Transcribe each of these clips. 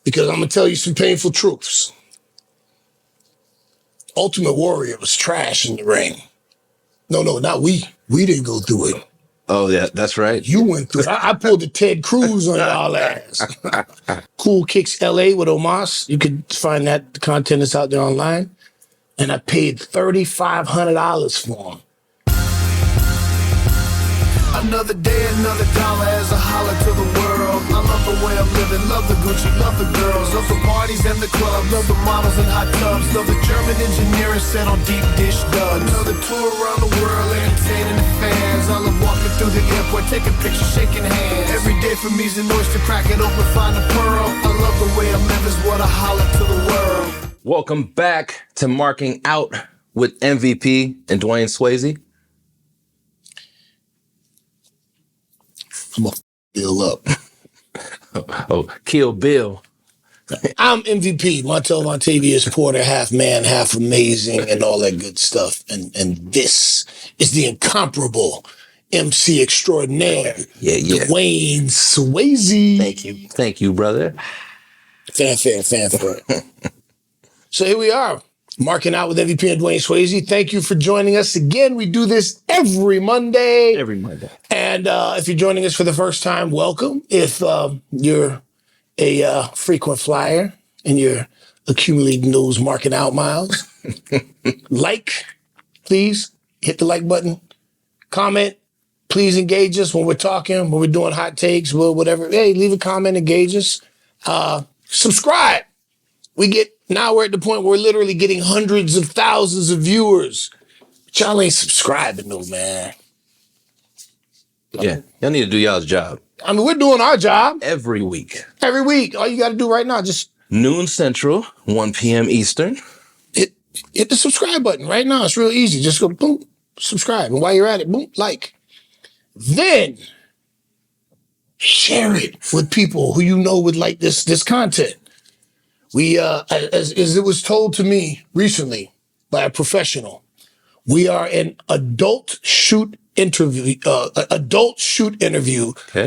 because I'm going to tell you some painful truths. Ultimate Warrior was trash in the ring. No, not we. We didn't go through it. Oh, yeah, that's right. You went through it. I pulled the Ted Cruz on y'all ass. Cool Kicks LA with Omos. You could find that. The content is out there online. And I paid $3,500 for him. Another day, another dollar as I holler to the world. I love the way I'm living, love the Gucci, love the girls, love the parties and the clubs, love the models and hot tubs, love the German engineering set on deep dish dubs. Another tour around the world, entertaining the fans. I love walking through the airport, taking pictures, shaking hands. Every day for me's an oyster, crack it open, find a pearl. I love the way I live is what I holler to the world. Welcome back to Marking Out with MVP and Dwayne Swayze. I'm going to Bill up. Oh, Kill Bill. I'm MVP, Montel Vontavious Porter, half man, half amazing, and all that good stuff. And this is the incomparable MC extraordinaire, Dwayne Swayze. Thank you, brother. Fanfare. So here we are, marking out with MVP and Dwayne Swayze. Thank you for joining us again. We do this every Monday. And if you're joining us for the first time, welcome. If you're a frequent flyer and you're accumulating those marking out miles, please hit the like button. Comment. Please engage us when we're talking, when we're doing hot takes, whatever. Hey, leave a comment, engage us. Subscribe. Now we're at the point where we're literally getting hundreds of thousands of viewers. But y'all ain't subscribing though, man. Yeah, y'all need to do y'all's job. I mean, we're doing our job. Every week. All you got to do right now, just noon Central, 1 p.m. Eastern. Hit the subscribe button right now. It's real easy. Just go, boom, subscribe. And while you're at it, boom, like. Then share it with people who you know would like this content. We, as it was told to me recently by a professional, we are an adult shoot interview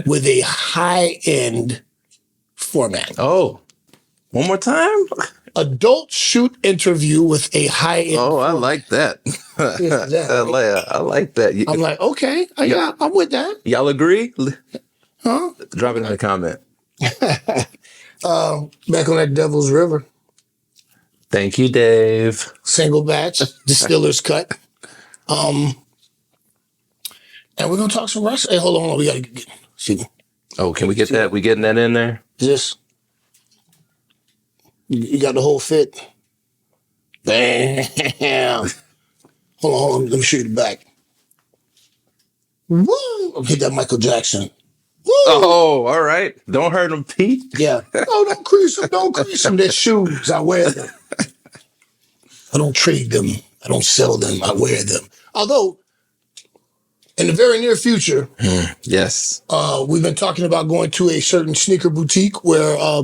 with a high-end format. Oh, one more time? Adult shoot interview with a high-end format. I like that. I like that. I'm like, okay, I'm with that. Y'all agree? Huh? Drop it in the comment. Back on that Devil's River. Thank you, Dave. Single batch, distiller's cut. And we're gonna talk some wrestling. Hey, hold on, we gotta get. Oh, can we get that? We getting that in there? Just you got the whole fit. Damn. Hold on, let me show you the back. Woo! Hit that Michael Jackson. Woo! Oh, all right. Don't hurt them, Pete. Yeah. No, don't crease them. Don't crease them. They're shoes. I wear them. I don't trade them. I don't sell them. I wear them. Although, in the very near future, yes, we've been talking about going to a certain sneaker boutique where I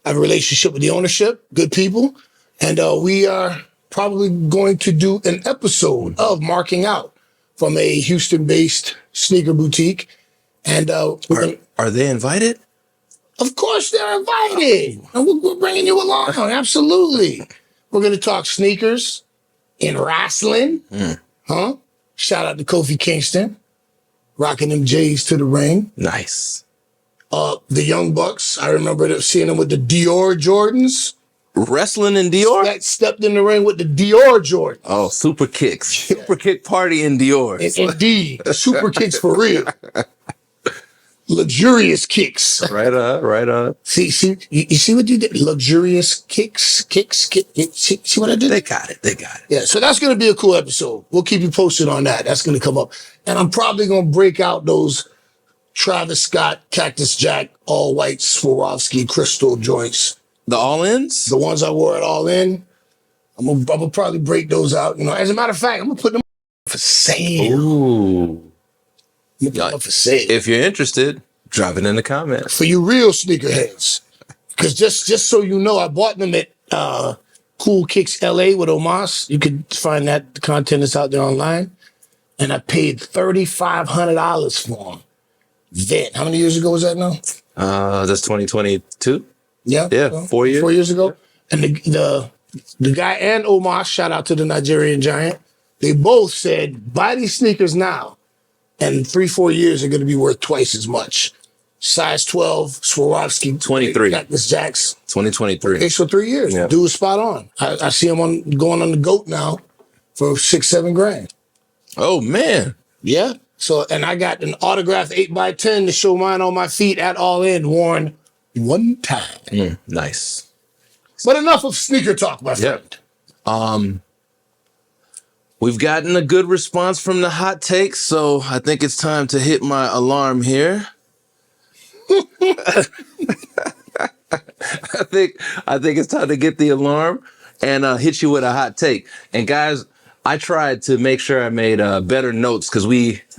have a relationship with the ownership, good people, and we are probably going to do an episode of Marking Out from a Houston-based sneaker boutique. And are they invited? Of course they're invited. And we're bringing you along. Absolutely. We're going to talk sneakers in wrestling. Huh? Shout out to Kofi Kingston. Rocking them J's to the ring. Nice. The Young Bucks. I remember seeing them with the Dior Jordans. Wrestling in Dior? That stepped in the ring with the Dior Jordans. Oh, super kicks. Super kick party in Dior. Indeed. The super kicks for real. Luxurious kicks. Right on. See, you see what you did? Luxurious kicks. See what I did? They got it. Yeah, so that's going to be a cool episode. We'll keep you posted on that. That's going to come up. And I'm probably going to break out those Travis Scott, Cactus Jack, all white Swarovski crystal joints. The all-ins? The ones I wore at All In. I'm gonna probably break those out. You know, as a matter of fact, I'm going to put them for sale. Ooh. For sale. If you're interested, drop it in the comments. For you real sneakerheads. Because just so you know, I bought them at Cool Kicks LA with Omos. You could find that. The content is out there online. And I paid $3,500 for them. Then, how many years ago was that now? That's 2022. Yeah, Yeah, 4 years. 4 years ago. And the guy and Omar, shout out to the Nigerian giant, they both said, buy these sneakers now. And 3-4 years are going to be worth twice as much. Size 12, Swarovski. 23. Cactus Jacks. 2023. Okay, so 3 years. Yeah. Dude was spot on. I see him going on the GOAT now for $6-7 grand. Oh, man. Yeah. So, and I got an autographed 8x10 to show mine on my feet at All In, worn one time. Nice. But enough of sneaker talk, my friend. We've gotten a good response from the hot takes, so I think it's time to hit my alarm here. I think it's time to get the alarm and hit you with a hot take. And guys, I tried to make sure I made better notes because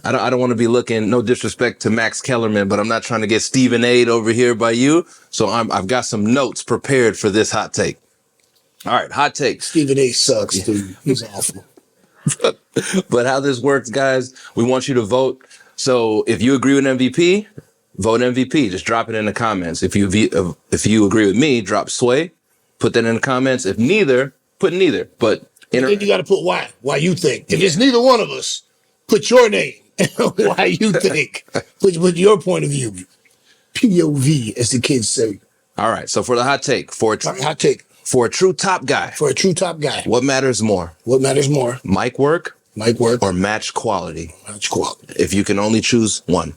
I don't want to be looking, no disrespect to Max Kellerman, but I'm not trying to get Stephen Aid over here by you. So I've got some notes prepared for this hot take. All right, hot take. Stephen A sucks, dude. He's awful. But how this works, guys, we want you to vote. So if you agree with MVP, vote MVP. Just drop it in the comments. If you agree with me, drop Sway. Put that in the comments. If neither, put neither. But then you got to put why you think. If it's neither one of us, put your name. Why you think. Put your point of view. POV, as the kids say. All right. So for the hot take, for a true top guy. For a true top guy. What matters more? What matters more? Mic work Or match quality? Match quality. If you can only choose one.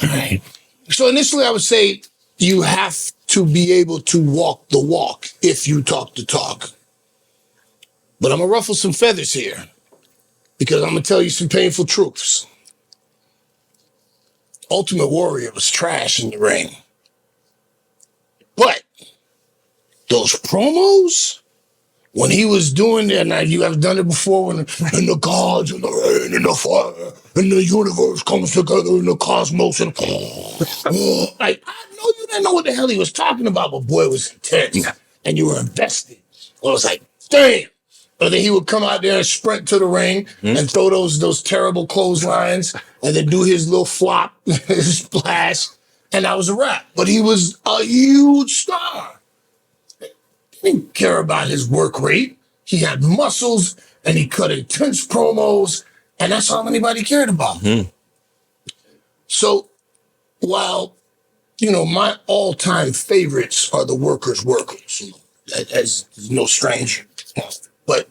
All right. So initially I would say you have to be able to walk the walk if you talk the talk. But I'm going to ruffle some feathers here because I'm going to tell you some painful truths. Ultimate Warrior was trash in the ring. But those promos, when he was doing it, and you have done it before, when and the gods and the rain and the fire and the universe comes together in the cosmos, and like I know you didn't know what the hell he was talking about, but boy, it was intense, and you were invested. Well, I was like, damn. And then he would come out there and sprint to the ring and throw those terrible clotheslines, and then do his little flop, his splash, and that was a wrap. But he was a huge star. He didn't care about his work rate. He had muscles and he cut intense promos, and that's all anybody cared about. So while, my all-time favorites are the workers. As no stranger. But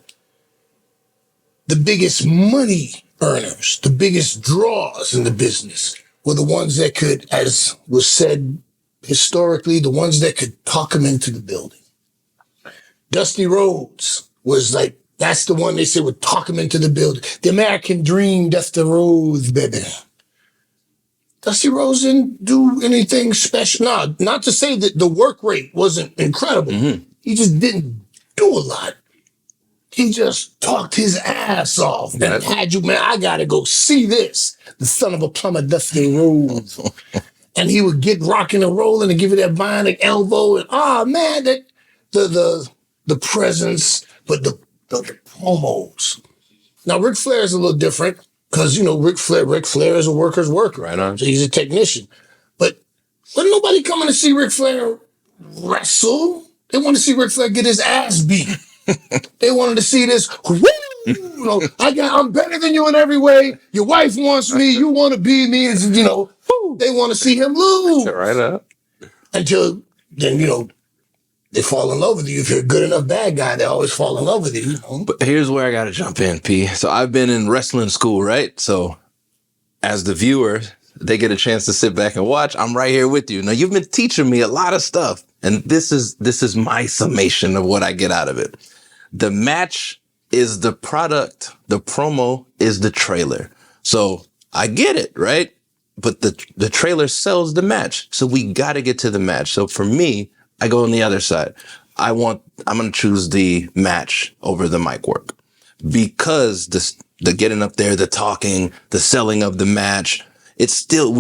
the biggest money earners, the biggest draws in the business were the ones that could, as was said historically, the ones that could talk him into the building. Dusty Rhodes was like, that's the one they said would talk him into the building. The American Dream, Dusty Rhodes, baby. Dusty Rhodes didn't do anything special. No, not to say that the work rate wasn't incredible. He just didn't do a lot. He just talked his ass off and had you, man, I gotta go see this. The son of a plumber, Dusty Rhodes. And he would get rocking and rolling and give you that bionic elbow. And man, that the presence, but the promos. Now, Ric Flair is a little different because, Ric Flair is a worker's worker. Right on. So he's a technician. But wasn't nobody coming to see Ric Flair wrestle. They wanted to see Ric Flair get his ass beat. They wanted to see this. Woo! I'm better than you in every way. Your wife wants me. You want to be me. And, they want to see him lose. Right up. Until then, they fall in love with you. If you're a good enough bad guy, they always fall in love with you. But here's where I got to jump in, P. So I've been in wrestling school, right? So as the viewer, they get a chance to sit back and watch. I'm right here with you. Now, you've been teaching me a lot of stuff, and this is my summation of what I get out of it. The match is the product. The promo is the trailer. So I get it, right? But the trailer sells the match. So we got to get to the match. So for me, I go on the other side. I'm going to choose the match over the mic work because the getting up there, the talking, the selling of the match, we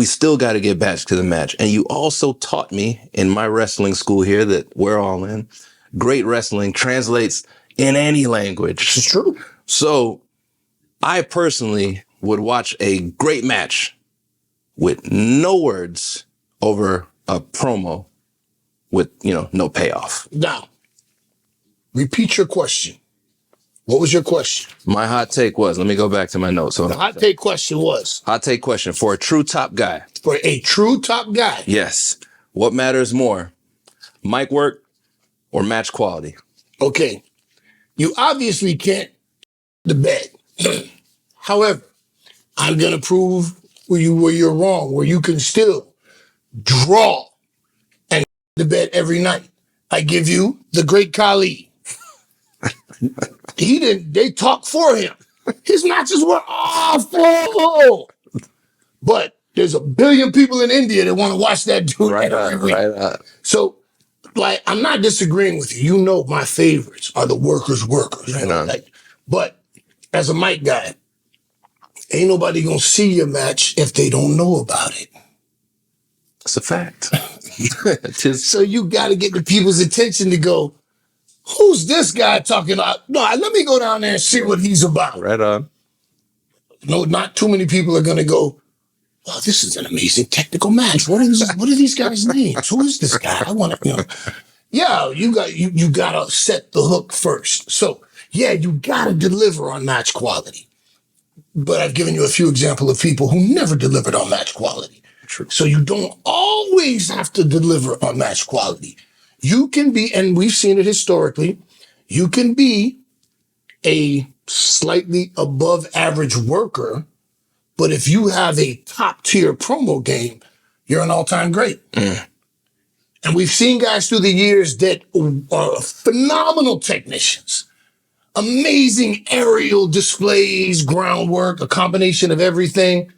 still got to get back to the match. And you also taught me in my wrestling school here that we're all in, great wrestling translates in any language. It's true. So I personally would watch a great match with no words over a promo with, no payoff. Now, repeat your question. What was your question? My hot take was, let me go back to my notes. The hot take question was? Hot take question for a true top guy. For a true top guy. Yes. What matters more, mic work or match quality? Okay. You obviously can't debate. However, I'm going to prove where you're wrong, where you can still draw and debate every night. I give you the great Khali. They talk for him. His matches were awful. But there's a billion people in India that want to watch that dude every week. Right. So, I'm not disagreeing with you. You know my favorites are the workers. But as a mic guy, ain't nobody gonna see your match if they don't know about it. That's a fact. So you got to get the people's attention to go, who's this guy talking about? No, let me go down there and see what he's about. Right on. No, not too many people are going to go, oh, this is an amazing technical match. What are these guys' names? Who is this guy? I want to, Yeah, you got to set the hook first. So, yeah, you got to deliver on match quality. But I've given you a few examples of people who never delivered on match quality. True. So you don't always have to deliver on match quality. You can be, and we've seen it historically, you can be a slightly above average worker, but if you have a top tier promo game, you're an all-time great. And we've seen guys through the years that are phenomenal technicians, amazing aerial displays, groundwork, a combination of everything,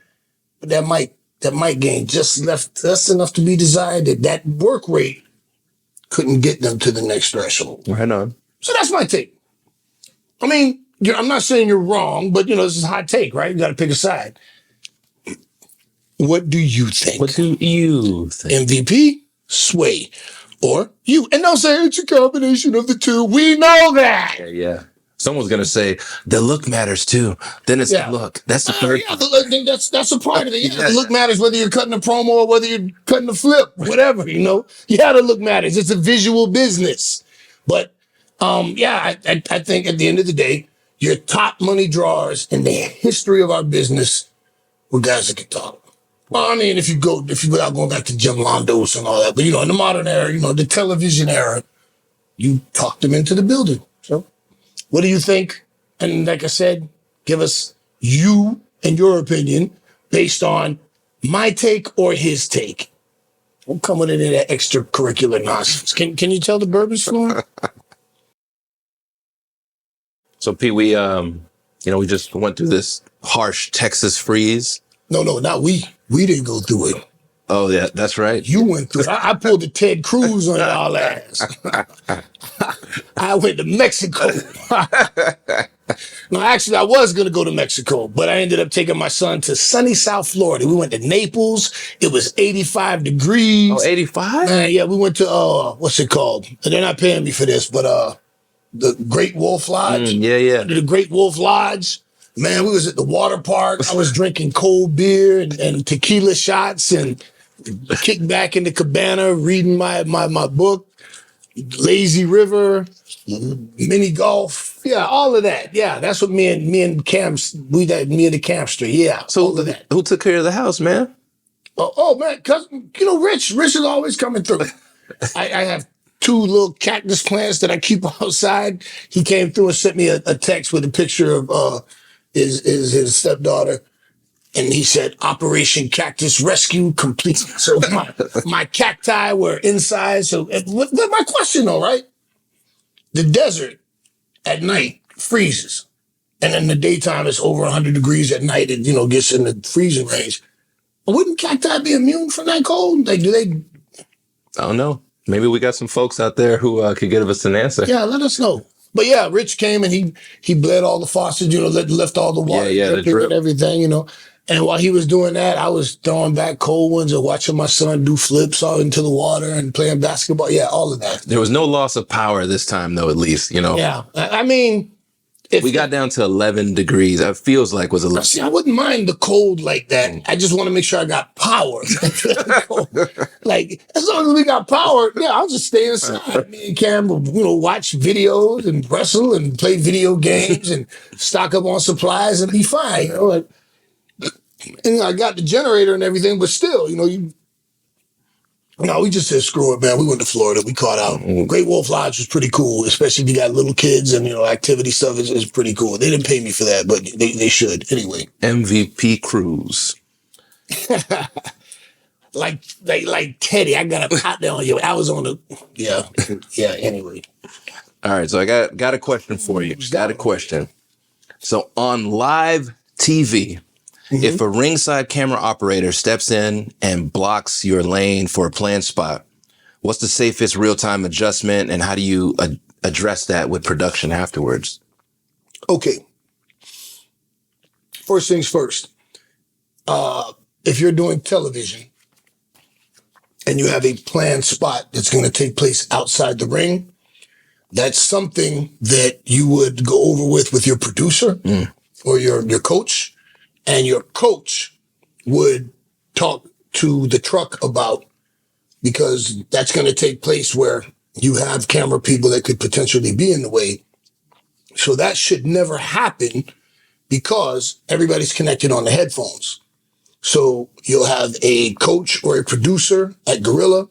but that mic game just left us enough to be desired that work rate couldn't get them to the next threshold. Right on. So that's my take. I mean, I'm not saying you're wrong, but this is a hot take, right? You got to pick a side. What do you think? What do you think? MVP, Sway, or you? And they'll say it's a combination of the two. We know that. Yeah. Someone's going to say, the look matters too. Then it's the look. That's the third. Yeah, the look, that's a part of it. Yeah, the look matters whether you're cutting a promo or whether you're cutting a flip, whatever, Yeah, the look matters. It's a visual business. But, I think at the end of the day, your top money drawers in the history of our business were guys that could talk. Well, I mean, if you without going back to Jim Londos and all that, but, in the modern era, the television era, you talked them into the building. So, what do you think? And like I said, give us you and your opinion based on my take or his take. Don't come with any of that extracurricular nonsense. Can you tell the bourbon's flowing? So, Pete, we just went through this harsh Texas freeze. No, not we. We didn't go through it. Oh, yeah, that's right. You went through it. I pulled the Ted Cruz on y'all ass. I went to Mexico. No, actually, I was going to go to Mexico, but I ended up taking my son to sunny South Florida. We went to Naples. It was 85 degrees. Oh, 85? Man, yeah, we went to, what's it called? They're not paying me for this, but the Great Wolf Lodge. Yeah. The Great Wolf Lodge. Man, we was at the water park. I was drinking cold beer and tequila shots and kicked back in the cabana, reading my book, lazy river, mini golf. Yeah, all of that. Yeah, that's what me and the campster. Yeah, so all of that. Who took care of the house, man? Oh man, cause Rich is always coming through. I have 2 little cactus plants that I keep outside. He came through and sent me a text with a picture of his stepdaughter. And he said, Operation Cactus Rescue complete. So my cacti were inside. So my question though, right? The desert at night freezes. And in the daytime, it's over 100 degrees at night. It, gets in the freezing range. Wouldn't cacti be immune from that cold? Like, do they? I don't know. Maybe we got some folks out there who could give us an answer. Yeah, let us know. But yeah, Rich came and he bled all the faucets, left all the water dripping and everything, And while he was doing that, I was throwing back cold ones and watching my son do flips out into the water and playing basketball. Yeah, all of that. There was no loss of power this time, though, at least, Yeah. I mean, We got down to 11 degrees. It feels like was 11. See, I wouldn't mind the cold like that. I just want to make sure I got power. Like, as long as we got power, yeah, I'll just stay inside. Me and Cam will, watch videos and wrestle and play video games and stock up on supplies and be fine. And I got the generator and everything, but still, we just said, screw it, man. We went to Florida. We caught out. Great Wolf Lodge was pretty cool, especially if you got little kids and, activity stuff is pretty cool. They didn't pay me for that, but they should. Anyway. MVP cruise. like Teddy, I got a pot down on you. I was on the, anyway. All right, so I got a question for you. Got a question. So on live TV, if a ringside camera operator steps in and blocks your lane for a planned spot, what's the safest real-time adjustment, and how do you address that with production afterwards? Okay. First things first. If you're doing television and you have a planned spot that's going to take place outside the ring, that's something that you would go over with your producer or your coach. And your coach would talk to the truck about, because that's going to take place where you have camera people that could potentially be in the way. So that should never happen because everybody's connected on the headphones. So you'll have a coach or a producer at Gorilla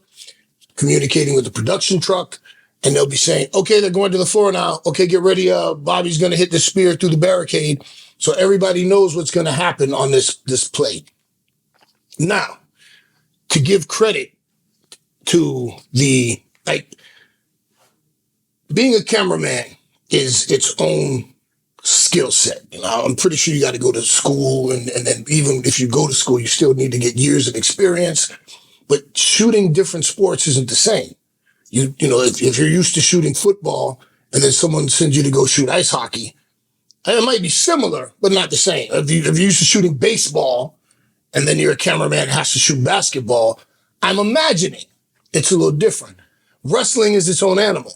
communicating with the production truck, and they'll be saying, okay, they're going to the floor now. Okay, get ready. Bobby's going to hit the spear through the barricade. So everybody knows what's going to happen on this play. Now, to give credit to being a cameraman is its own skill set. I'm pretty sure you got to go to school, and then even if you go to school, you still need to get years of experience. But shooting different sports isn't the same. If you're used to shooting football and then someone sends you to go shoot ice hockey, it might be similar, but not the same. If you're used to shooting baseball and then you're a cameraman that has to shoot basketball, I'm imagining it's a little different. Wrestling is its own animal.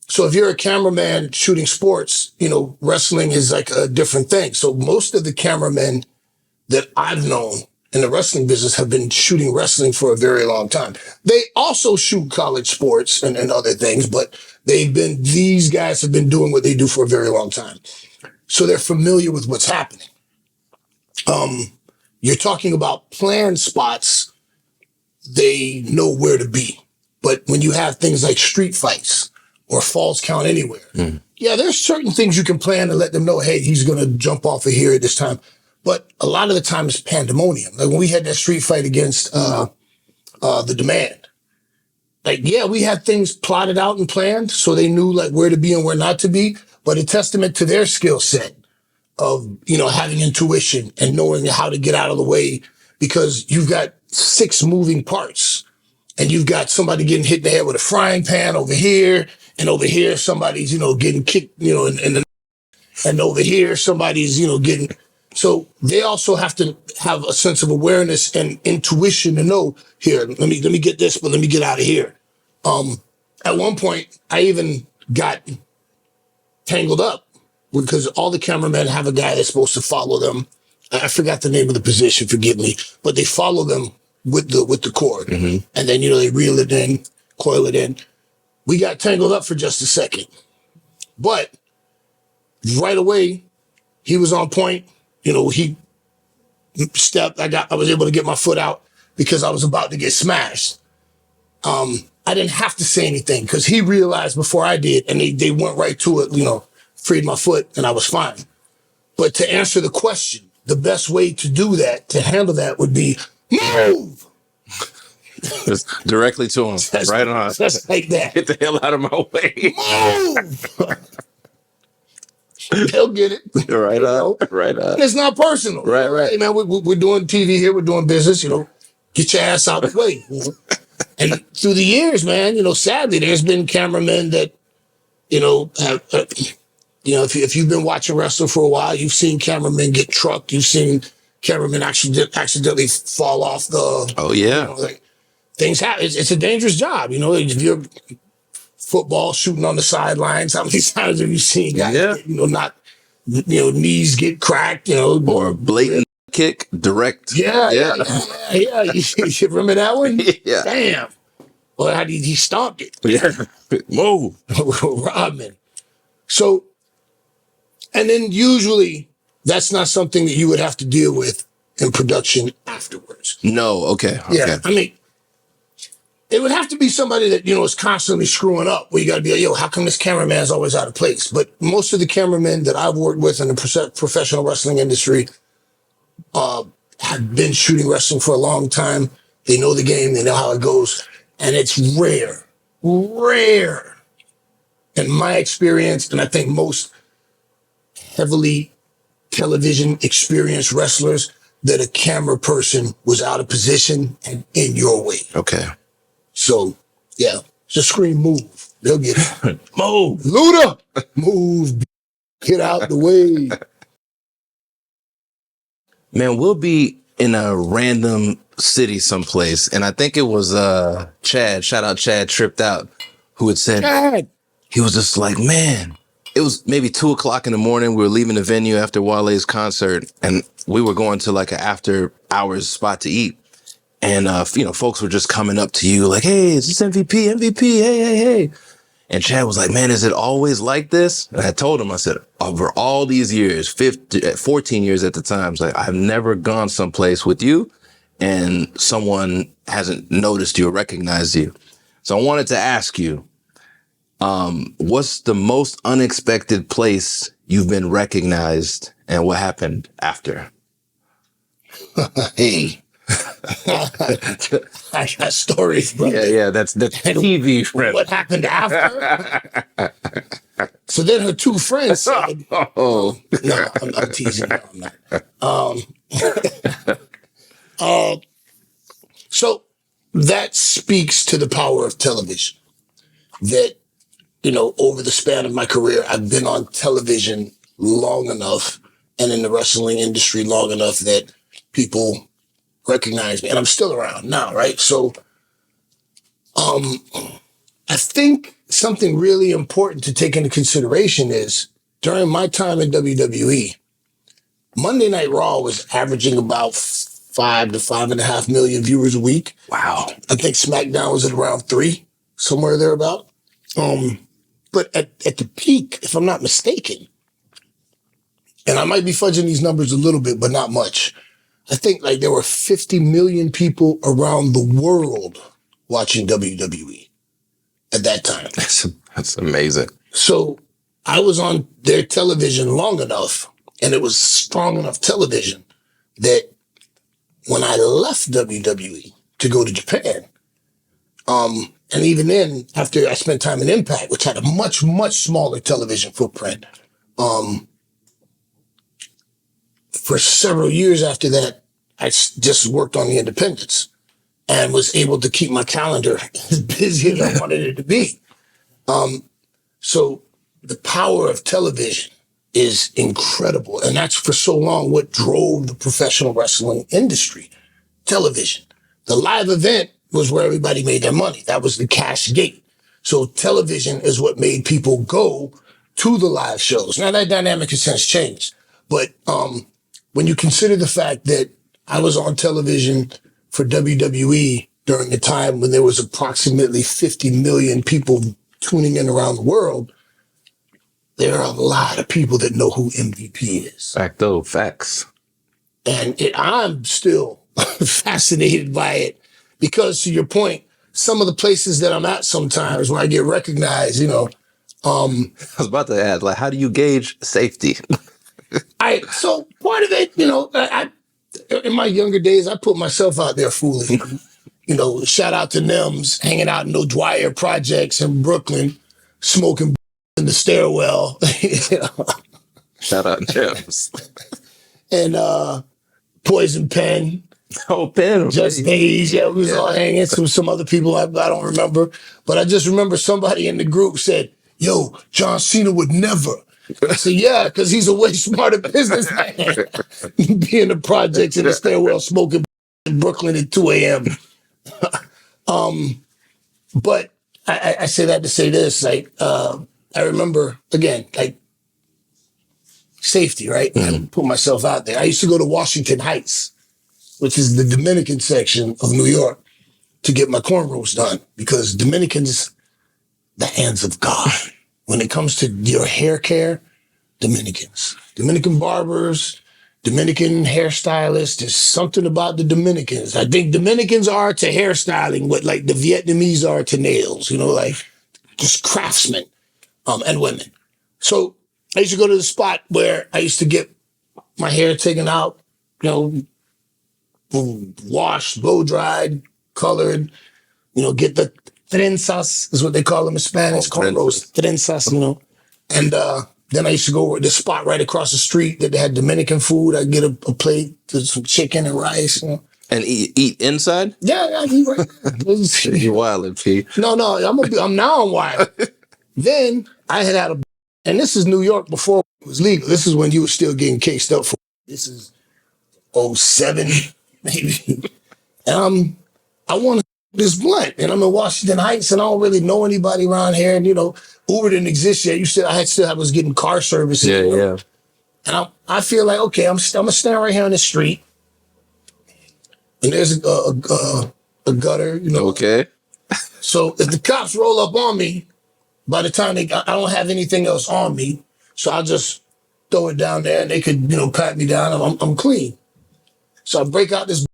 So if you're a cameraman shooting sports, wrestling is like a different thing. So most of the cameramen that I've known in the wrestling business have been shooting wrestling for a very long time. They also shoot college sports and other things, but these guys have been doing what they do for a very long time. So they're familiar with what's happening. You're talking about planned spots. They know where to be. But when you have things like street fights or Falls Count Anywhere, there's certain things you can plan to let them know, hey, he's going to jump off of here at this time. But a lot of the time it's pandemonium. Like when we had that street fight against the Demand, we had things plotted out and planned so they knew where to be and where not to be. But a testament to their skill set of, having intuition and knowing how to get out of the way, because you've got 6 moving parts and you've got somebody getting hit in the head with a frying pan over here, and over here somebody's, getting kicked, and over here somebody's, getting. So they also have to have a sense of awareness and intuition to know, here, let me get this, but let me get out of here. At one point I even got tangled up because all the cameramen have a guy that's supposed to follow them. I forgot the name of the position, forgive me, but they follow them with the cord. And then, they reel it in, coil it in. We got tangled up for just a second, but right away he was on point. He stepped, I was able to get my foot out because I was about to get smashed. I didn't have to say anything because he realized before I did, and they went right to it, freed my foot, and I was fine. But to answer the question, the best way to do that, to handle that, would be move! Just directly to him, right on. Just like that. Get the hell out of my way. Move! They'll get it. Right on. Right on. And it's not personal. Right. Hey, man, we're doing TV here. We're doing business. Get your ass out the way. And through the years, man, sadly, there's been cameramen that, have, if you've been watching wrestling for a while, you've seen cameramen get trucked. You've seen cameramen accidentally fall off the. Oh yeah. Things happen. It's a dangerous job. If you're football shooting on the sidelines, how many times have you seen guys, not knees get cracked, Or blatant kick, direct. Yeah. You remember that one? Yeah. Damn. Well, how did he stomped it? Yeah. Move. Rodman. So, and then usually that's not something that you would have to deal with in production afterwards. No. Okay. Yeah. I mean, it would have to be somebody that, is constantly screwing up, where you got to be like, yo, how come this cameraman's always out of place? But most of the cameramen that I've worked with in the professional wrestling industry have been shooting wrestling for a long time. They know the game. They know how it goes. And it's rare, in my experience, and I think most heavily television experienced wrestlers, that a camera person was out of position and in your way. Okay. So, yeah, just scream move. They'll get it. Move. Luda! Move. Get out the way. Man, we'll be in a random city someplace, and I think it was Chad, shout out Chad, Tripped Out, who had said, God. he was just like, man, it was maybe 2:00 in the morning. We were leaving the venue after Wale's concert, and we were going to like an after hours spot to eat. And, folks were just coming up to you like, hey, is this MVP, hey. And Chad was like, man, is it always like this? And I told him, I said, over all these years, 14 years at the time, I was like, I've never gone someplace with you and someone hasn't noticed you or recognized you. So I wanted to ask you, what's the most unexpected place you've been recognized and what happened after? Hey. I got stories, bro. Yeah, that's TV friend. What happened after? So then her two friends said, "Oh, no, I'm teasing. No, I'm not." So that speaks to the power of television. That, over the span of my career, I've been on television long enough and in the wrestling industry long enough that people recognize me, and I'm still around now, right? So, I think something really important to take into consideration is during my time in WWE, Monday Night Raw was averaging about 5 to 5.5 million viewers a week. wow." I think SmackDown was at around 3, somewhere thereabout. But at the peak, if I'm not mistaken, and I might be fudging these numbers a little bit, but not much, I think like there were 50 million people around the world watching WWE at that time. That's amazing. So I was on their television long enough, and it was strong enough television that when I left WWE to go to Japan, and even then, after I spent time in Impact, which had a much, much smaller television footprint, for several years after that, I just worked on the independents and was able to keep my calendar as busy as I wanted it to be. So the power of television is incredible. And that's for so long what drove the professional wrestling industry. Television. The live event was where everybody made their money. That was the cash gate. So television is what made people go to the live shows. Now that dynamic has since changed. But when you consider the fact that I was on television for WWE during the time when there was approximately 50 million people tuning in around the world, there are a lot of people that know who MVP is. Facts. And I'm still fascinated by it because, to your point, some of the places that I'm at sometimes when I get recognized, I was about to ask, like, how do you gauge safety? So part of it, I in my younger days, I put myself out there fooling. Shout out to Nems, hanging out in those Dwyer projects in Brooklyn, smoking in the stairwell. Shout out Nems. And Poison Pen. Oh, Pen. Just Days. Yeah, we was all hanging. Some other people I don't remember. But I just remember somebody in the group said, yo, John Cena would never. I said, yeah, because he's a way smarter businessman. Being the projects in the stairwell, smoking in Brooklyn at 2 a.m. But I say that to say this, I remember, again, safety, right? I put myself out there. I used to go to Washington Heights, which is the Dominican section of New York, to get my cornrows done because Dominicans, the hands of God. When it comes to your hair care, Dominicans, Dominican barbers, Dominican hairstylists, there's something about the Dominicans. I think Dominicans are to hairstyling what like the Vietnamese are to nails, like just craftsmen and women. So I used to go to the spot where I used to get my hair taken out, washed, blow dried, colored, get the trenzas is what they call them in Spanish, cornrows, trenzas, And then I used to go to the spot right across the street that they had Dominican food. I'd get a plate, some chicken and rice, And eat inside? Yeah, I eat right. You're wild, P. No, I'm now wild. Then I had a, and this is New York before it was legal. This is when you were still getting cased up for. This is 07, maybe. And I want this blunt, and I'm in Washington Heights, and I don't really know anybody around here. And Uber didn't exist yet. I was getting car service. Yeah. And I feel like, okay, I'm gonna stand right here on the street, and there's a gutter, Okay. So if the cops roll up on me, by the time I don't have anything else on me, so I'll just throw it down there, and they could, pat me down. I'm clean. So I break out this,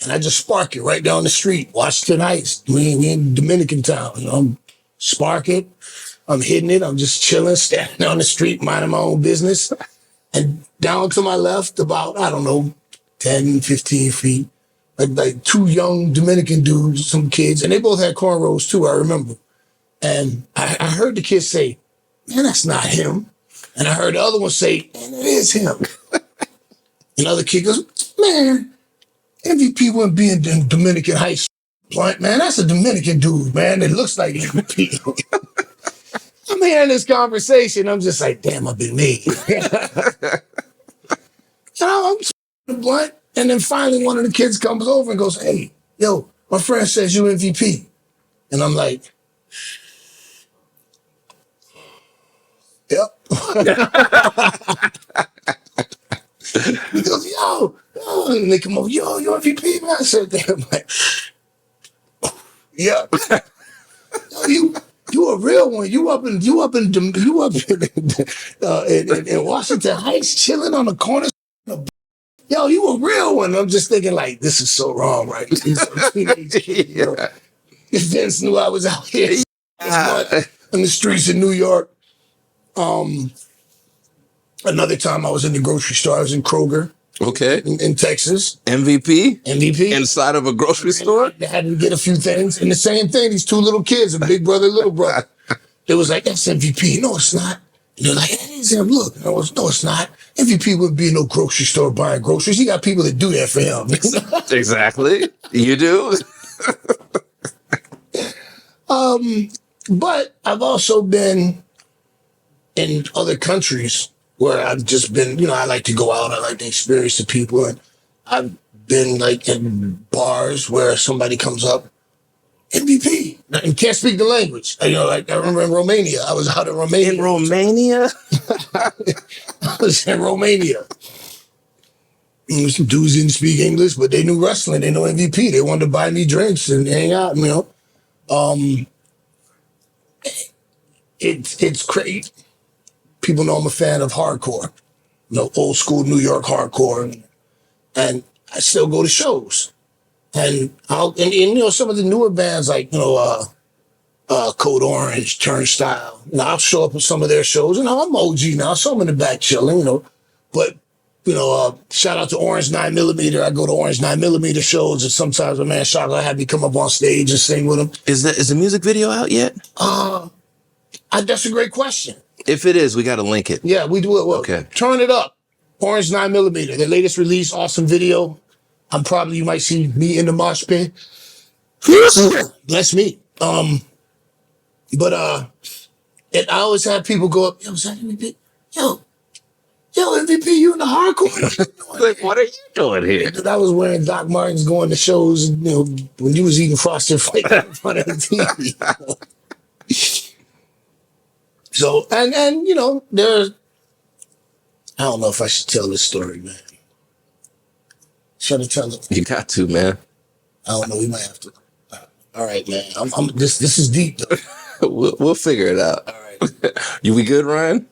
and I just spark it right down the street, Washington Heights. We in Dominican town. I'm spark it. I'm hitting it. I'm just chilling, standing on the street, minding my own business. And down to my left, about, 10, 15 feet, like two young Dominican dudes, some kids, and they both had cornrows too, I remember. And I heard the kid say, man, that's not him. And I heard the other one say, man, it is him. And the other kid goes, man, MVP wouldn't be in Dominican Heights. Blunt, man, that's a Dominican dude, man. It looks like MVP. I'm hearing this conversation. I'm just like, damn, I've been made. I'm the blunt. And then finally one of the kids comes over and goes, hey, yo, my friend says you MVP. And I'm like, yep. He goes, yo. And they come over, yo, you MVP, man. I said, damn, like, yeah. You a real one. You up in Washington Heights, chilling on the corner. Yo, you a real one. I'm just thinking like, this is so wrong, right? These are teenage kids, If Vince knew I was out here in the streets of New York. Another time I was in the grocery store. I was in Kroger. Okay. In Texas. MVP? MVP. Inside of a grocery store? They had to get a few things. And the same thing, these two little kids, a big brother, little brother. They was like, that's MVP. No, it's not. And they're like, that is him. Look. And I was, no, it's not. MVP wouldn't be in no grocery store buying groceries. He got people that do that for him. Exactly. You do? But I've also been in other countries where I've just been, I like to go out. I like to experience the people. And I've been like in bars where somebody comes up, MVP, and can't speak the language. I remember in Romania. I was out in Romania. In Romania? I was in Romania. Some dudes didn't speak English, but they knew wrestling. They know MVP. They wanted to buy me drinks and hang out, It's crazy. People know I'm a fan of hardcore, old school New York hardcore. And I still go to shows. And some of the newer bands like, Code Orange, Turnstile, I'll show up at some of their shows, and I'm OG now, so I'm in the back chilling, But, shout out to Orange 9mm. I go to Orange 9mm shows, and sometimes my man Shaka had me come up on stage and sing with him. Is the music video out yet? That's a great question. If it is, we got to link it. Yeah, we do it. Well, okay. Turn It Up. Orange 9mm, their latest release, awesome video. You might see me in the mosh pit. Bless me. But I always have people go up, yo, is that MVP? Yo, MVP, you in the hardcore? Like, what are you doing here? I was wearing Doc Martens going to shows, when you was eating Frosted Flakes in front of the TV. So, and there's I don't know if I should tell this story, man. Should I tell it? You got to, man. I don't know. We might have to. All right, man. This is deep, though. We'll figure it out. All right. We good, Ryan?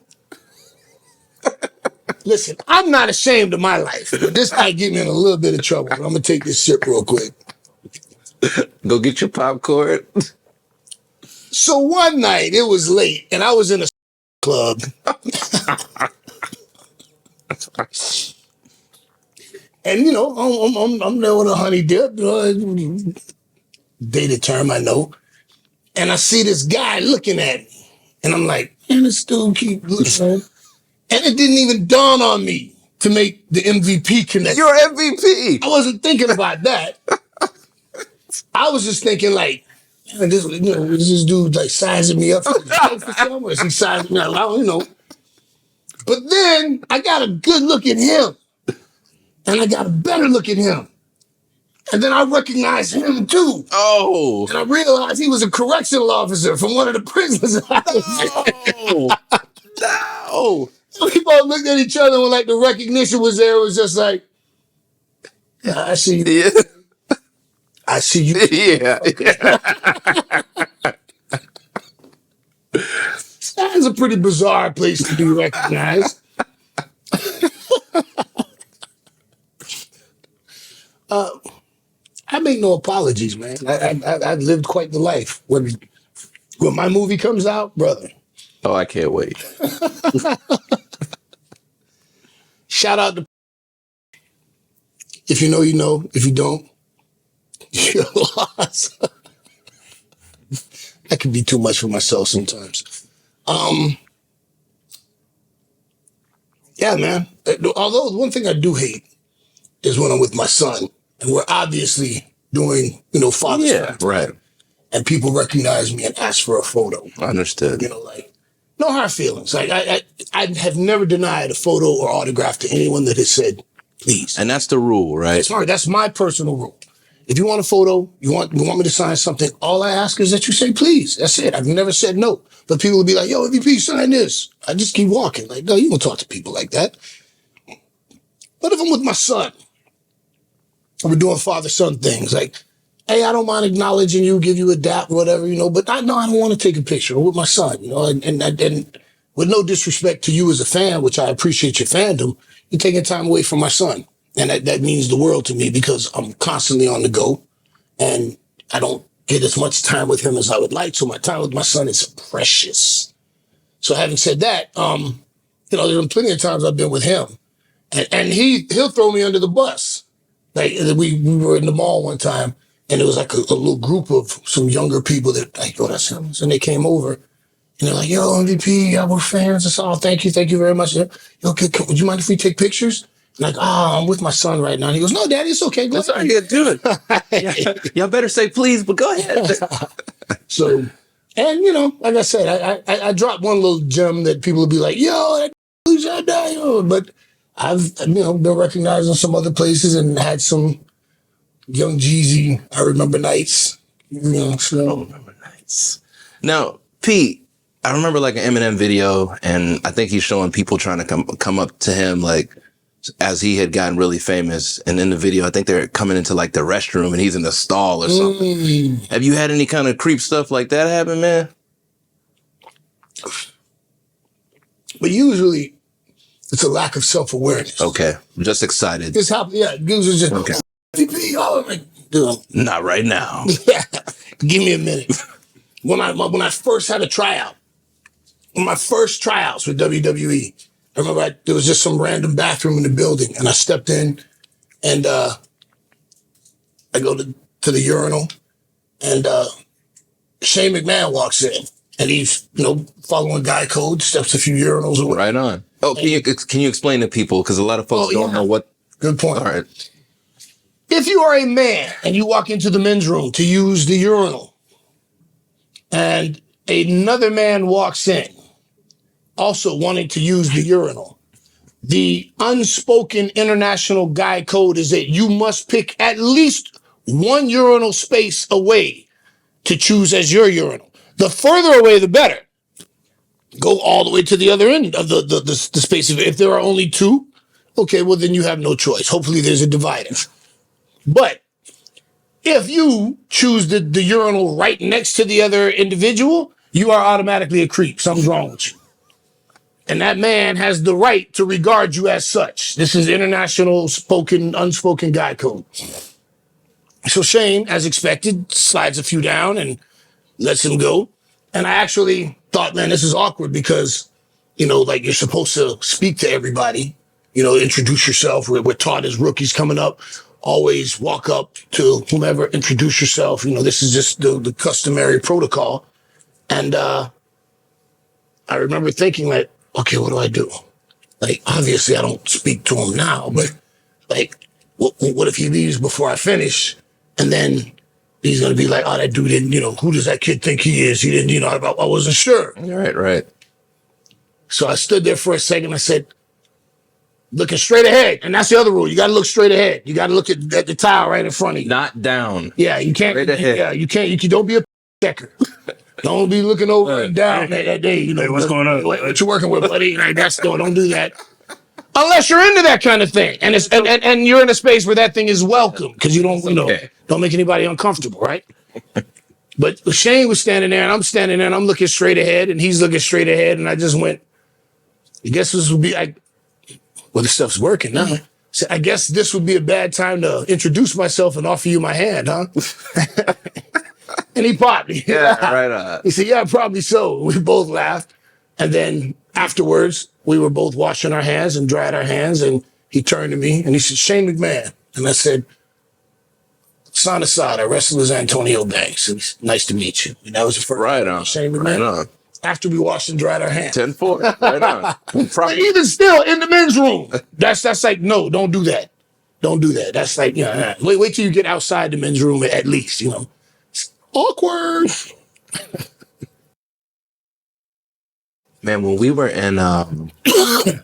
Listen, I'm not ashamed of my life, but this might get me in a little bit of trouble. I'm gonna take this sip real quick. Go get your popcorn. So one night, it was late, and I was in a club. And, you know, I'm there with a honey dip, dated term, I know. And I see this guy looking at me. And I'm like, man, this dude keep looking. And it didn't even dawn on me to make the MVP connection. You're MVP. I wasn't thinking about that. I was just thinking like, man, is this dude like sizing me up for something? Or is he sizing me up? I don't know. But then I got a good look at him. And I got a better look at him. And then I recognized him too. Oh. And I realized he was a correctional officer from one of the prisons. No. We both looked at each other when like the recognition was there. It was just like, yeah, I see you. Yeah. I see you. Yeah. That's a pretty bizarre place to be recognized. I make no apologies, man. I lived quite the life. When my movie comes out, brother. Oh, I can't wait. Shout out to if you know, you know. If you don't, you're lost. That could be too much for myself sometimes. Yeah, man. Although one thing I do hate is when I'm with my son and we're obviously doing, father stuff. Right. And people recognize me and ask for a photo. Understood. Like, no hard feelings. Like, I have never denied a photo or autograph to anyone that has said, please. And that's the rule, right? It's hard. That's my personal rule. If you want a photo, you want me to sign something, all I ask is that you say, please. That's it. I've never said no. But people will be like, yo, MVP, sign this. I just keep walking. Like, no, you don't talk to people like that. But if I'm with my son, and we're doing father-son things, like, hey, I don't mind acknowledging you, give you a dap, whatever, but I don't want to take a picture with my son, and with no disrespect to you as a fan, which I appreciate your fandom, you're taking time away from my son. And that means the world to me because I'm constantly on the go and I don't get as much time with him as I would like. So my time with my son is precious. So having said that, there's been plenty of times I've been with him and he'll throw me under the bus. Like we were in the mall one time and it was like a little group of some younger people that like, oh, that's him. And they came over and they're like, yo, MVP, yeah, we're fans. I said, oh, thank you very much. Yo, would you mind if we take pictures? Like, I'm with my son right now. And he goes, no, Daddy, it's okay. Go ahead. Yeah, do it. Y'all better say please, but go ahead. So, and like I said, I dropped one little gem that people would be like, yo, who's that guy? But I've, been recognized in some other places and had some Young Jeezy, I remember nights, so. I remember nights. Now, Pete, I remember like an Eminem video and I think he's showing people trying to come up to him like, as he had gotten really famous. And in the video, I think they're coming into like the restroom and he's in the stall or something. Have you had any kind of creep stuff like that happen, man? But usually it's a lack of self-awareness. Okay. I'm just excited. This happened, yeah. Usually just, okay. Dude, not right now. Yeah. Give me a minute. When I first had a tryout, my first tryouts with WWE, I remember there was just some random bathroom in the building, and I stepped in, and I go to the urinal, and Shane McMahon walks in, and he's following guy code, steps a few urinals away. Right on. Oh, can you explain to people because a lot of folks don't know what? Good point. All right. If you are a man and you walk into the men's room to use the urinal, and another man walks in, also wanting to use the urinal, the unspoken international guy code is that you must pick at least one urinal space away to choose as your urinal. The further away, the better. go all the way to the other end of the space. If there are only two, okay, well, then you have no choice. Hopefully there's a divider. But if you choose the urinal right next to the other individual, you are automatically a creep. Something's wrong with you. And that man has the right to regard you as such. This is international unspoken guy code. So Shane, as expected, slides a few down and lets him go. And I actually thought, man, this is awkward because, like you're supposed to speak to everybody, introduce yourself. We're taught as rookies coming up, always walk up to whomever, introduce yourself. This is just the customary protocol. And I remember thinking like, okay, what do I do? Like, obviously I don't speak to him now, but like, what if he leaves before I finish? And then he's going to be like, oh, that dude didn't, who does that kid think he is? He didn't, I wasn't sure. Right. So I stood there for a second. I said, looking straight ahead. And that's the other rule. You got to look straight ahead. You got to look at the tile right in front of you. Not down. Yeah, you can't. Straight ahead. Yeah, you can't. Don't be a checker. Don't be looking over and down that day. Hey, what's going on? What you working with, buddy? Like, don't do that. Unless you're into that kind of thing, and it's and you're in a space where that thing is welcome because you don't don't make anybody uncomfortable, right? But Shane was standing there, and I'm standing there, and I'm looking straight ahead, and he's looking straight ahead, and I just went, I guess this would be this stuff's working now. So I guess this would be a bad time to introduce myself and offer you my hand, huh? And he popped me. Yeah, right on. He said, yeah, probably so. We both laughed. And then afterwards, we were both washing our hands and dried our hands. And he turned to me and he said, Shane McMahon. And I said, Son Asada, wrestler's Antonio Banks. It's nice to meet you. And that was the first. Right on. Shane McMahon. Right on. After we washed and dried our hands. 10-4. Right on. But even still, in the men's room, that's like, no, don't do that. Don't do that. That's like, wait till you get outside the men's room at least, It's awkward. Man, when we were in, it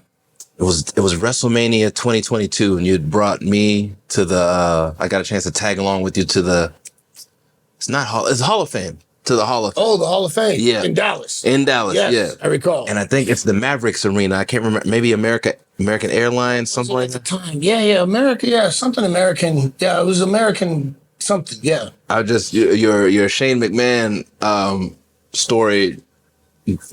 was WrestleMania 2022, and you had brought me to the. I got a chance to tag along with you to it's Hall of Fame, to the Hall of Fame. Oh, the Hall of Fame. Yeah, in Dallas. Yes, yeah, I recall. And I think it's the Mavericks Arena. I can't remember. Maybe American Airlines, something like that. At the time, yeah, America, yeah, something American. Yeah, it was American something. Yeah. I just your Shane McMahon story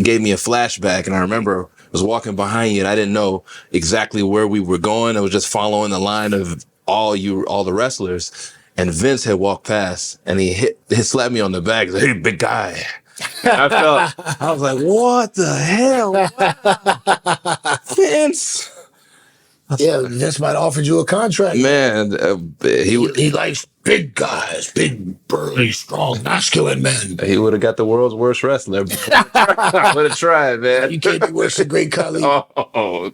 gave me a flashback, and I remember I was walking behind you and I didn't know exactly where we were going. I was just following the line of all the wrestlers, and Vince had walked past and he slapped me on the back. He's like, hey, big guy. I was like, what the hell? Vince. Yeah, Vince might have offered you a contract. Man, he likes big guys, big, burly, strong, masculine men. He would have got the world's worst wrestler. Would have tried, man. You can't be worse than Great Khali. Oh,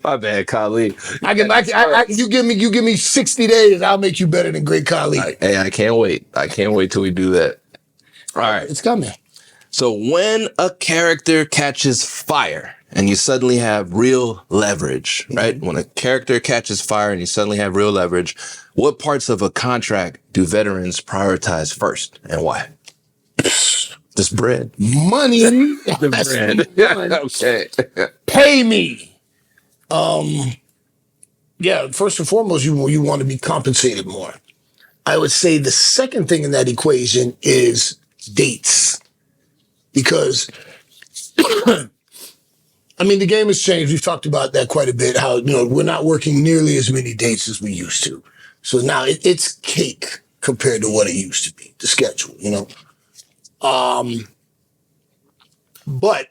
my bad, Khali. You give me 60 days, I'll make you better than Great Khali. Hey, I can't wait. I can't wait till we do that. All right. It's coming. So when a character catches fire and you suddenly have real leverage, right? When a character catches fire and you suddenly have real leverage, what parts of a contract do veterans prioritize first and why? Just bread. Money. The bread. Okay. Pay me. Yeah, first and foremost, you want to be compensated more. I would say the second thing in that equation is dates. Because I mean, the game has changed. We've talked about that quite a bit, how, we're not working nearly as many dates as we used to. So now it's cake compared to what it used to be, the schedule, But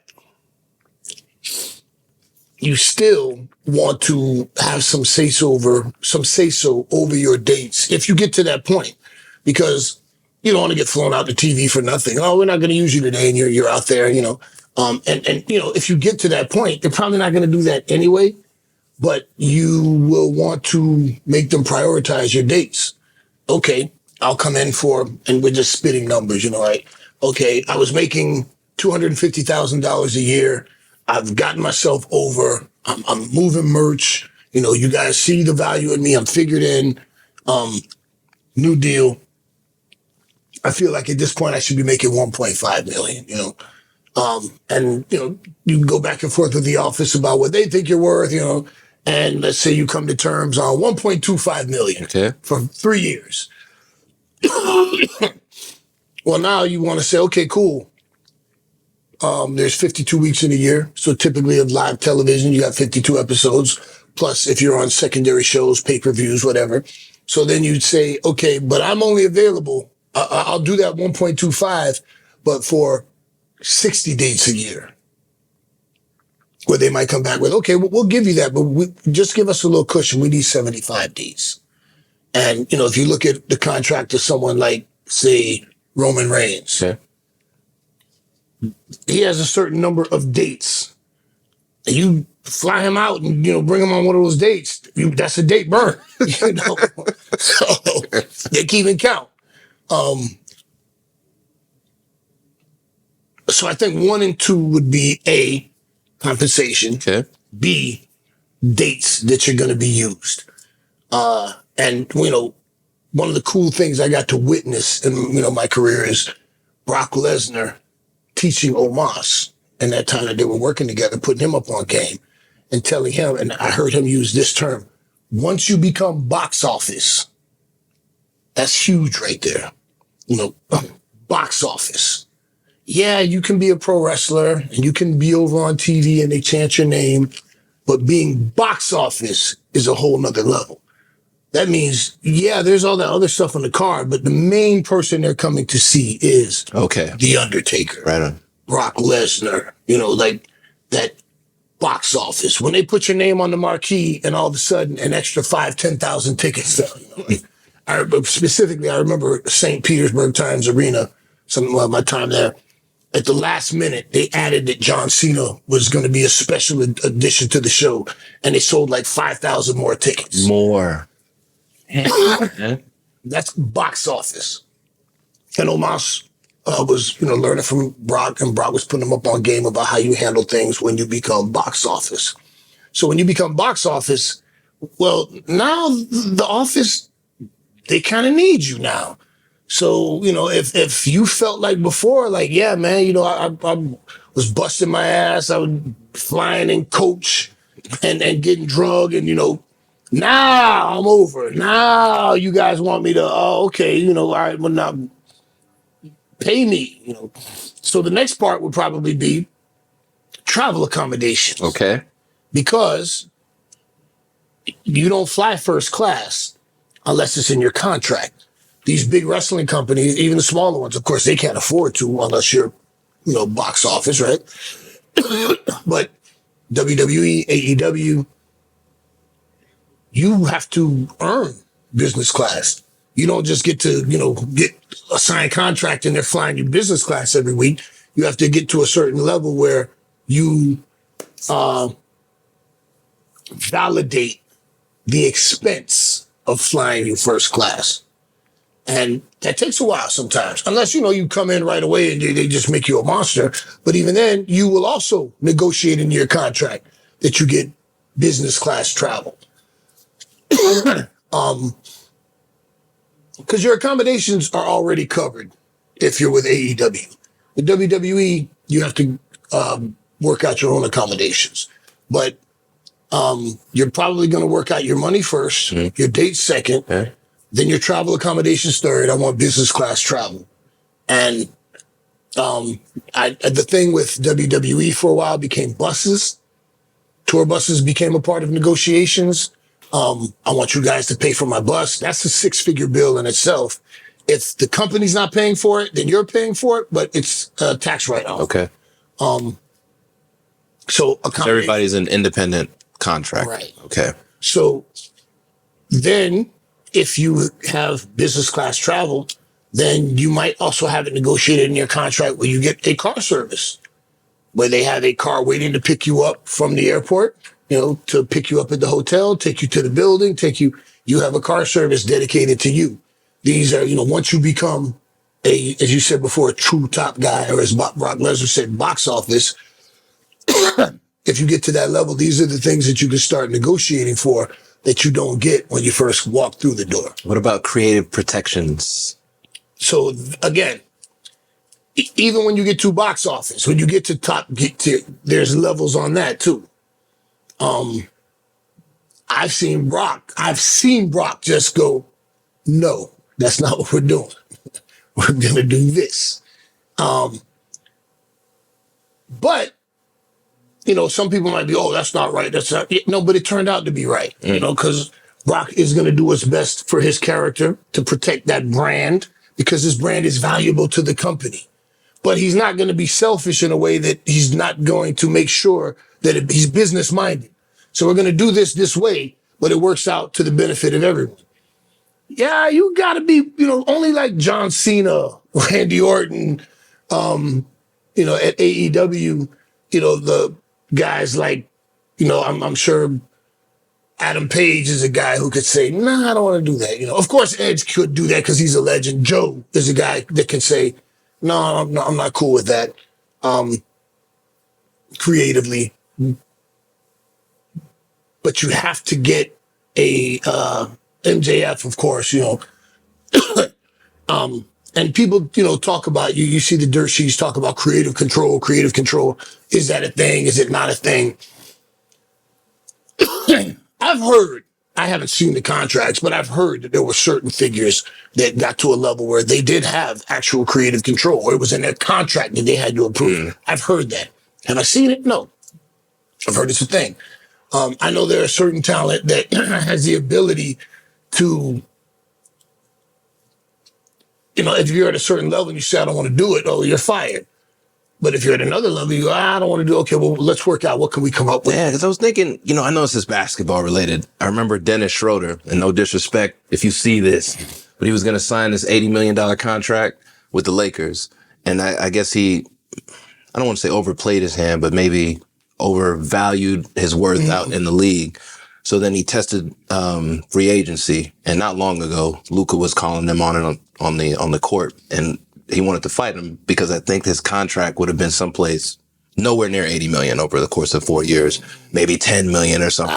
you still want to have some say-so over your dates if you get to that point, because you don't want to get flown out to TV for nothing. Oh, we're not going to use you today, and you're out there, and if you get to that point, they're probably not going to do that anyway, but you will want to make them prioritize your dates. Okay, I'll come in and we're just spitting numbers, like, okay, I was making $250,000 a year. I've gotten myself over. I'm moving merch. You guys see the value in me. I'm figured in. New deal. I feel like at this point I should be making 1.5 million, And, you can go back and forth with the office about what they think you're worth, and let's say you come to terms on 1.25 million for 3 years. Well, now you want to say, okay, cool. There's 52 weeks in a year. So typically of live television, you got 52 episodes. Plus, if you're on secondary shows, pay-per-views, whatever. So then you'd say, okay, but I'm only available. I'll do that 1.25, but for 60 dates a year. Where they might come back with, okay, we'll give you that, but just give us a little cushion. We need 75 days. And, if you look at the contract of someone like, say, Roman Reigns, he has a certain number of dates. And you fly him out and, bring him on one of those dates. That's a date burn, So they're keeping count. So I think 1 and 2 would be A, compensation. B, dates that you're going to be used. And, one of the cool things I got to witness in, my career is Brock Lesnar teaching Omos in that time that they were working together, putting him up on game and telling him, and I heard him use this term, once you become box office, that's huge right there. Box office. Yeah, you can be a pro wrestler and you can be over on TV and they chant your name, but being box office is a whole nother level. That means, yeah, there's all that other stuff on the card, but the main person they're coming to see is The Undertaker. Right on. Brock Lesnar, like that box office. When they put your name on the marquee and all of a sudden an extra 5,000-10,000 tickets sell. I remember St. Petersburg Times Arena, some of my time there. At the last minute, they added that John Cena was going to be a special addition to the show, and they sold like 5,000 more tickets. More. That's box office. And Omos was, learning from Brock, and Brock was putting him up on game about how you handle things when you become box office. So when you become box office, well, now the office, they kind of need you now. So, if you felt like before, like, yeah, man, I was busting my ass, I was flying in coach and getting drug and, now I'm over. Now you guys want me to, okay, all right, well, now pay me, So the next part would probably be travel accommodations. Okay. Because you don't fly first class unless it's in your contract. These big wrestling companies, even the smaller ones, of course, they can't afford to unless you're, box office, right? But WWE, AEW, you have to earn business class. You don't just get to, get a signed contract and they're flying you business class every week. You have to get to a certain level where you validate the expense of flying you first class. And that takes a while sometimes, unless, you come in right away and they just make you a monster. But even then, you will also negotiate in your contract that you get business class travel. Because your accommodations are already covered if you're with AEW. With WWE, you have to work out your own accommodations. But you're probably going to work out your money first, your date second, then your travel accommodations third. I want business class travel. And the thing with WWE for a while became buses. Tour buses became a part of negotiations. I want you guys to pay for my bus. That's a 6-figure bill in itself. If the company's not paying for it, then you're paying for it, but it's a tax write-off. Okay. So everybody's an independent contract. Right. Okay. So then if you have business class travel, then you might also have it negotiated in your contract where you get a car service, where they have a car waiting to pick you up from the airport, to pick you up at the hotel, take you to the building, you have a car service dedicated to you. These are, once you become as you said before, a true top guy, or as Brock Lesnar said, box office, if you get to that level, these are the things that you can start negotiating for that you don't get when you first walk through the door. What about creative protections? So again, even when you get to box office, when you get to top tier, there's levels on that too. I've seen Brock just go, no, that's not what we're doing. We're gonna do this. But some people might be, oh, that's not right. That's not no, but it turned out to be right. Because Brock is gonna do what's best for his character to protect that brand because his brand is valuable to the company. But he's not going to be selfish in a way that he's not going to make sure that he's business minded. So we're going to do this way, but it works out to the benefit of everyone. Yeah, you got to be, only like John Cena, Randy Orton, at AEW, the guys like, I'm sure Adam Page is a guy who could say, nah, I don't want to do that. Of course, Edge could do that because he's a legend. Joe is a guy that can say, no, I'm not cool with that. Creatively. But you have to get a MJF, of course, and people, talk about you see the dirt sheets talk about creative control. Is that a thing? Is it not a thing? I've heard, I haven't seen the contracts, but I've heard that there were certain figures that got to a level where they did have actual creative control, or it was in their contract that they had to approve. I've heard that. Have I seen it? No. I've heard it's a thing. I know there are certain talent that has the ability to, if you're at a certain level and you say, I don't want to do it, oh, you're fired. But if you're at another level, you go, I don't want to do it. Okay, well, let's work out. What can we come up with? Yeah, because I was thinking, I know this is basketball related. I remember Dennis Schroeder, and no disrespect if you see this, but he was going to sign this $80 million contract with the Lakers. And I guess I don't want to say overplayed his hand, but maybe overvalued his worth out in the league. So then he tested free agency. And not long ago, Luka was calling them on the court, and he wanted to fight him because I think his contract would have been someplace nowhere near 80 million over the course of 4 years, maybe 10 million or something.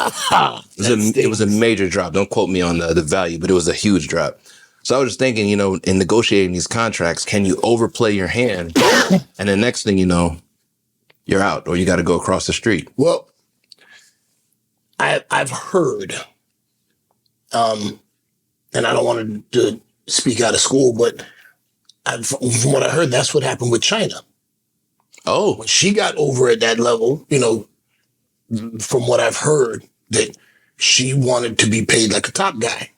It was a major drop. Don't quote me on the value, but it was a huge drop. So I was just thinking, in negotiating these contracts, can you overplay your hand? And the next thing you know, you're out, or you got to go across the street. Well, I've heard, and I don't want to speak out of school, but from what I heard, that's what happened with China. Oh. When she got over at that level, from what I've heard, that she wanted to be paid like a top guy.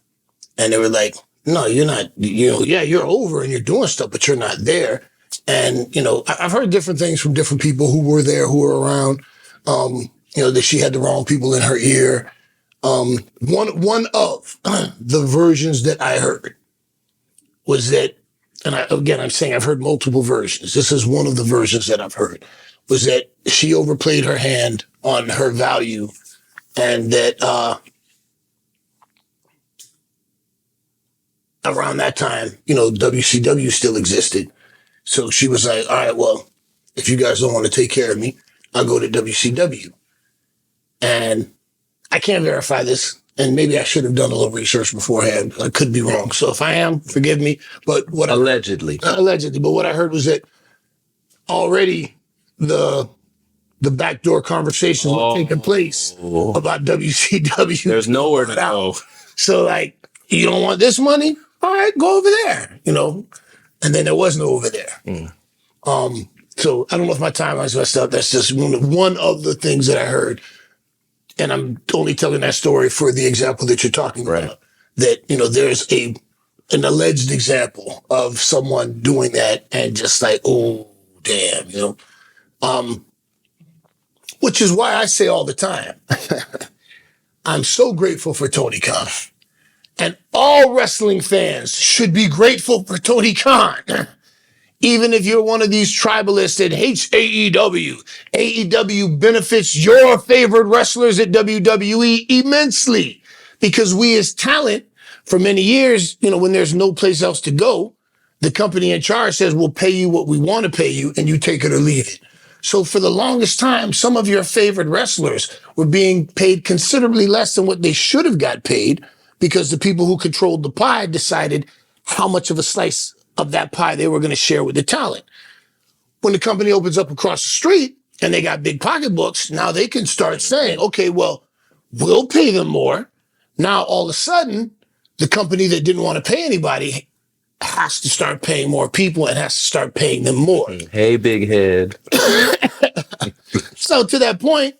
And they were like, no, you're not, you're over and you're doing stuff, but you're not there. And, I've heard different things from different people who were there, who were around, that she had the wrong people in her ear. One of the versions that I heard was that, and I'm saying I've heard multiple versions. This is one of the versions that I've heard, was that she overplayed her hand on her value, and that around that time, WCW still existed. So she was like, all right, well, if you guys don't want to take care of me, I'll go to WCW. And I can't verify this, and maybe I should have done a little research beforehand. I could be wrong. So if I am, forgive me. But Allegedly, but what I heard was that already the backdoor conversations were taking place about WCW. There's nowhere to go. So like, you don't want this money? All right, go over there, And then there was no over there. So I don't know if my timeline's messed up. That's just one of the things that I heard. And I'm only telling that story for the example that you're talking about. That, there's an alleged example of someone doing that and just like, oh, damn, which is why I say all the time, I'm so grateful for Tony Khan. And all wrestling fans should be grateful for Tony Khan. Even if you're one of these tribalists that hates AEW, AEW benefits your favorite wrestlers at WWE immensely, because we as talent, for many years, when there's no place else to go, the company in charge says, we'll pay you what we want to pay you, and you take it or leave it. So for the longest time, some of your favorite wrestlers were being paid considerably less than what they should have got paid, because the people who controlled the pie decided how much of a slice of that pie they were going to share with the talent. when the company opens up across the street and they got big pocketbooks, now they can start saying, okay, well, we'll pay them more. Now, all of a sudden, the company that didn't want to pay anybody has to start paying more people and has to start paying them more. Hey, big head. So to that point,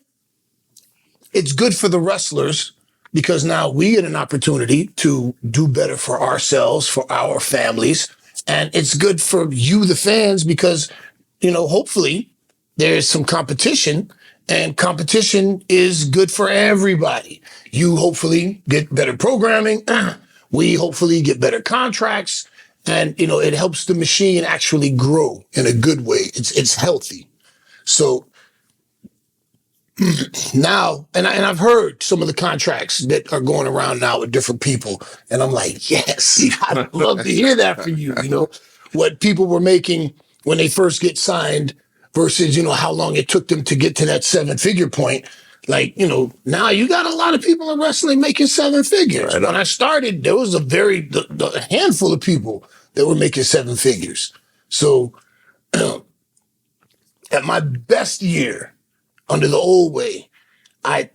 it's good for the wrestlers because now we get an opportunity to do better for ourselves, for our families. And it's good for you, the fans, because, hopefully there's some competition, and competition is good for everybody. You hopefully get better programming. We hopefully get better contracts. And, it helps the machine actually grow in a good way. It's healthy. So now, and I've heard some of the contracts that are going around now with different people, and I'm like, yes, I'd love to hear that from you. What people were making when they first get signed versus, how long it took them to get to that 7-figure point. Like, now you got a lot of people in wrestling making 7 figures. Right. When I started, there was a handful of people that were making 7 figures. So at my best year, under the old way, I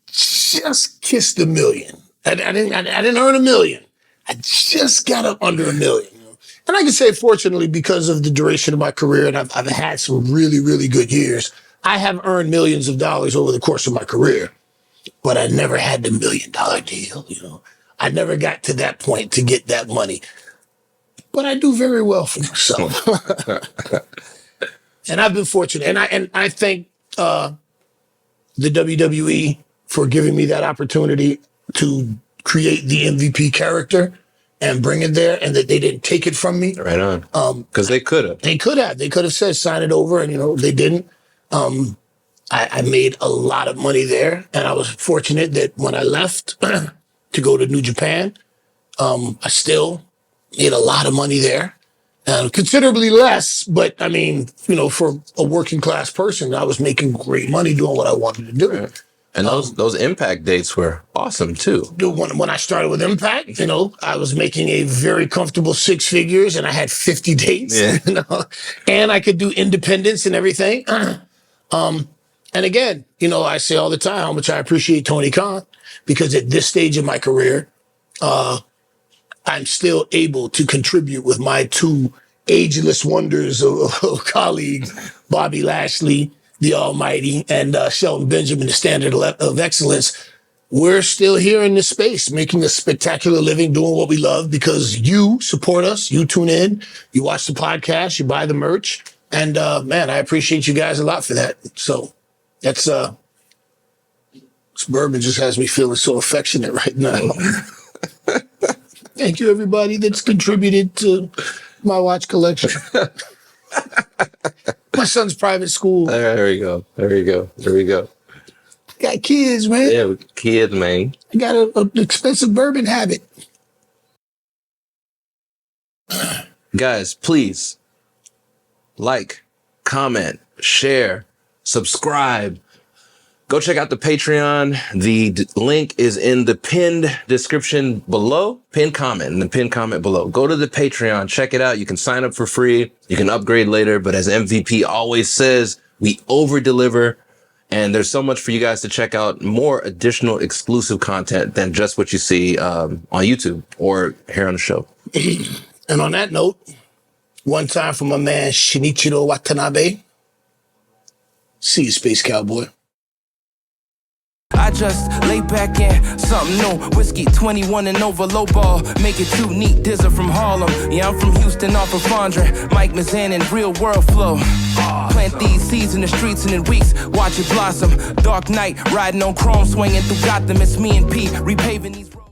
just kissed $1 million. I didn't earn $1 million. I just got up under $1 million. And I can say, fortunately, because of the duration of my career, and I've had some really, really good years, I have earned millions of dollars over the course of my career. But I never had the $1 million deal. I never got to that point to get that money. But I do very well for myself. And I've been fortunate. And I thank the WWE for giving me that opportunity to create the MVP character and bring it there, and that they didn't take it from me. Right on. Because they could have. They could have said, sign it over, and, they didn't. I made a lot of money there, and I was fortunate that when I left to go to New Japan, I still made a lot of money there. Considerably less, but for a working class person, I was making great money doing what I wanted to do. Right. And those Impact dates were awesome too. When I started with Impact, I was making a very comfortable 6 figures, and I had 50 dates, and I could do independence and everything. And again, I say all the time how much I appreciate Tony Khan, because at this stage of my career, I'm still able to contribute with my 2 ageless wonders of colleagues, Bobby Lashley, the Almighty, and Shelton Benjamin, the standard of excellence. We're still here in this space, making a spectacular living, doing what we love, because you support us, you tune in, you watch the podcast, you buy the merch. And man, I appreciate you guys a lot for that. So that's this bourbon just has me feeling so affectionate right now. Thank you, everybody that's contributed to my watch collection. My son's private school. There we go. Got kids, man. Yeah, kids, man. I got an expensive bourbon habit. Guys, please like, comment, share, subscribe. Go check out the Patreon. The link is in the pinned description below. Pinned comment in the pinned comment below. Go to the Patreon. Check it out. You can sign up for free. You can upgrade later. But as MVP always says, we over-deliver. And there's so much for you guys to check out. More additional exclusive content than just what you see on YouTube or here on the show. And on that note, one time for my man Shinichiro Watanabe. See you, Space Cowboy. I just lay back in something new. Whiskey 21 and over, low ball. Make it too neat, Dizzer from Harlem. Yeah, I'm from Houston, off of Fondren. Mike Mazan and real world flow. Plant these seeds in the streets and in weeks. Watch it blossom. Dark night, riding on chrome, swinging through Gotham. It's me and P, repaving these roads.